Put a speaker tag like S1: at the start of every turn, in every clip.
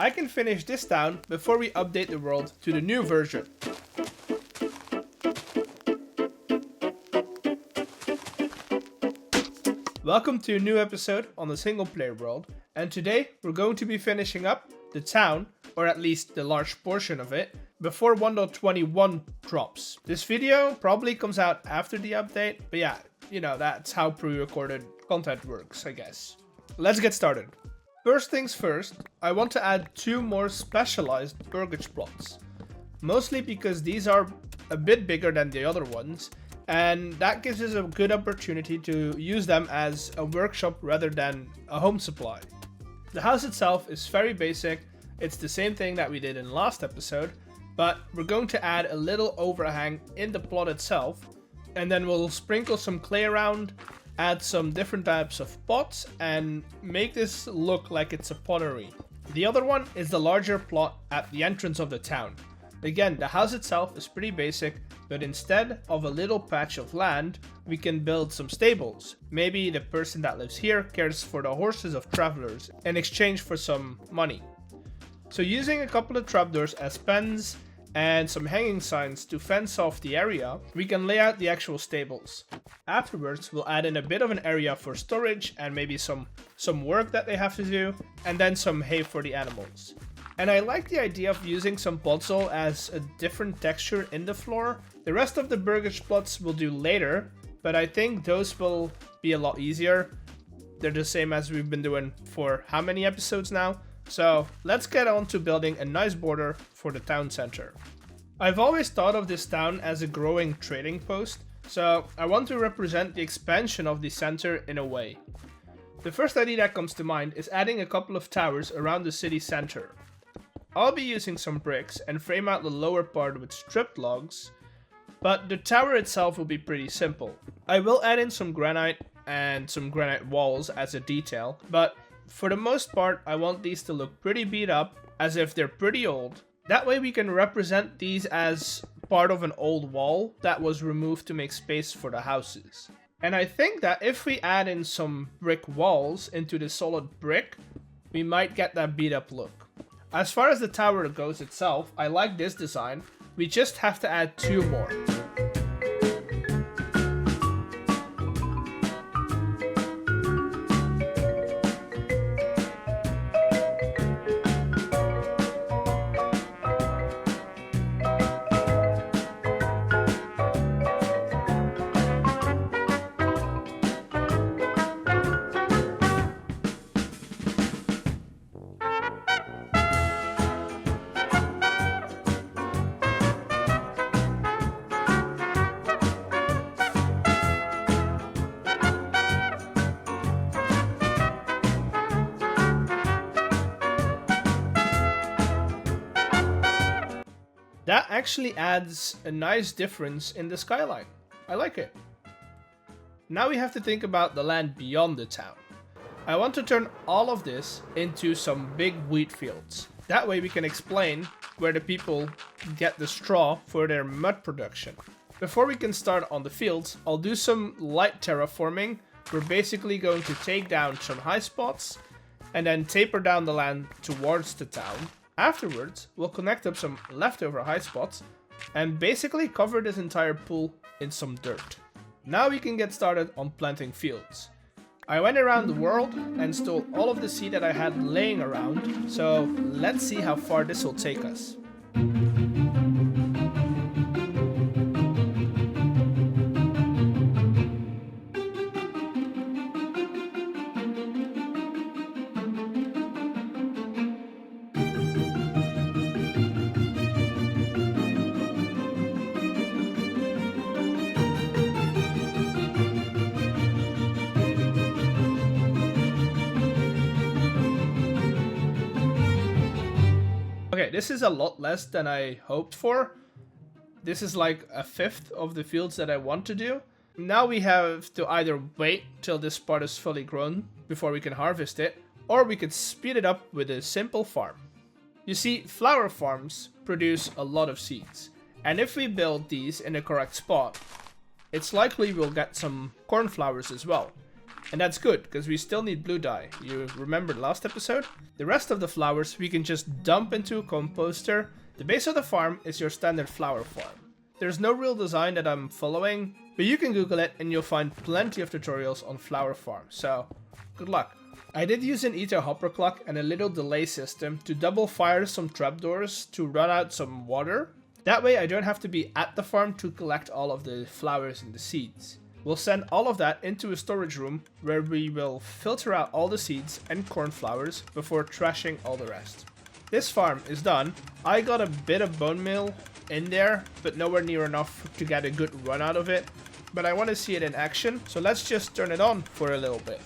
S1: I can finish this town before we update the world to the new version. Welcome to a new episode on the single player world, and today we're going to be finishing up the town, or at least the large portion of it, before 1.21 drops. This video probably comes out after the update, but yeah, you know, that's how pre-recorded content works, I guess. Let's get started. First things first, I want to add 2 more specialized burgage plots. Mostly because these are a bit bigger than the other ones, and that gives us a good opportunity to use them as a workshop rather than a home supply. The house itself is very basic. It's the same thing that we did in last episode, but we're going to add a little overhang in the plot itself, and then we'll sprinkle some clay around, add some different types of pots, and make this look like it's a pottery. The other one is the larger plot at the entrance of the town. Again, the house itself is pretty basic, but instead of a little patch of land, we can build some stables. Maybe the person that lives here cares for the horses of travelers in exchange for some money. So using a couple of trapdoors as pens and some hanging signs to fence off the area, we can lay out the actual stables. Afterwards, we'll add in a bit of an area for storage and maybe some work that they have to do, and then some hay for the animals. And I like the idea of using some podzol as a different texture in the floor. The rest of the burgage plots we'll do later, but I think those will be a lot easier. They're the same as we've been doing for how many episodes now? So let's get on to building a nice border for the town center. I've always thought of this town as a growing trading post, so I want to represent the expansion of the center in a way. The first idea that comes to mind is adding a couple of towers around the city center. I'll be using some bricks and frame out the lower part with stripped logs, but the tower itself will be pretty simple. I will add in some granite and some granite walls as a detail, but for the most part, I want these to look pretty beat up, as if they're pretty old. That way we can represent these as part of an old wall that was removed to make space for the houses. And I think that if we add in some brick walls into the solid brick, we might get that beat up look. As far as the tower goes itself, I like this design. We just have to add 2 more. That actually adds a nice difference in the skyline. I like it. Now we have to think about the land beyond the town. I want to turn all of this into some big wheat fields. That way we can explain where the people get the straw for their mud production. Before we can start on the fields, I'll do some light terraforming. We're basically going to take down some high spots and then taper down the land towards the town. Afterwards, we'll connect up some leftover high spots and basically cover this entire pool in some dirt. Now we can get started on planting fields. I went around the world and stole all of the seed that I had laying around, so let's see how far this will take us. Okay, this is a lot less than I hoped for. This is like a fifth of the fields that I want to do. Now we have to either wait till this part is fully grown before we can harvest it, or we could speed it up with a simple farm. You see, flower farms produce a lot of seeds, and if we build these in the correct spot, it's likely we'll get some cornflowers as well. And that's good, because we still need blue dye. You remember last episode? The rest of the flowers we can just dump into a composter. The base of the farm is your standard flower farm. There's no real design that I'm following, but you can Google it and you'll find plenty of tutorials on flower farms, so good luck. I did use an ether hopper clock and a little delay system to double fire some trapdoors to run out some water. That way I don't have to be at the farm to collect all of the flowers and the seeds. We'll send all of that into a storage room where we will filter out all the seeds and cornflowers before trashing all the rest. This farm is done. I got a bit of bone meal in there, but nowhere near enough to get a good run out of it. But I want to see it in action, so let's just turn it on for a little bit.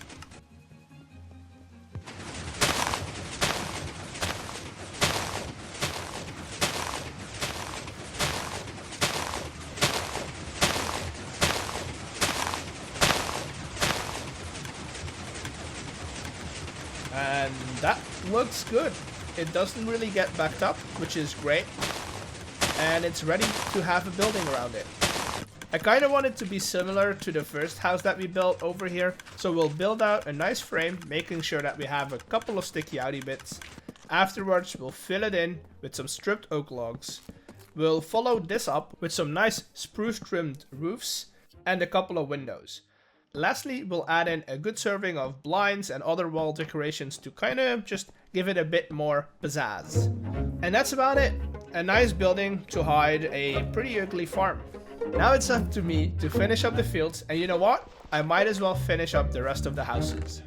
S1: And that looks good. It doesn't really get backed up, which is great. And it's ready to have a building around it. I kind of want it to be similar to the first house that we built over here. So we'll build out a nice frame, making sure that we have a couple of sticky outy bits. Afterwards, we'll fill it in with some stripped oak logs. We'll follow this up with some nice spruce trimmed roofs and a couple of windows. Lastly, we'll add in a good serving of blinds and other wall decorations to kind of just give it a bit more pizzazz. And that's about it. A nice building to hide a pretty ugly farm. Now it's up to me to finish up the fields, and you know what? I might as well finish up the rest of the houses.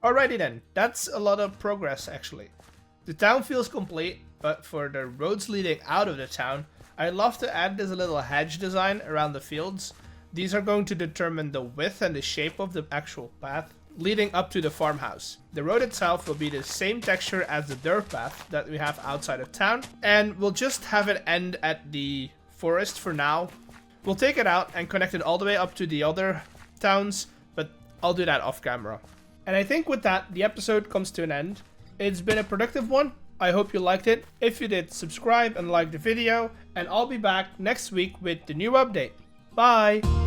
S1: Alrighty then, that's a lot of progress actually. The town feels complete, but for the roads leading out of the town, I'd love to add this little hedge design around the fields. These are going to determine the width and the shape of the actual path leading up to the farmhouse. The road itself will be the same texture as the dirt path that we have outside of town, and we'll just have it end at the forest for now. We'll take it out and connect it all the way up to the other towns, but I'll do that off camera. And I think with that, the episode comes to an end. It's been a productive one. I hope you liked it. If you did, subscribe and like the video, and I'll be back next week with the new update. Bye!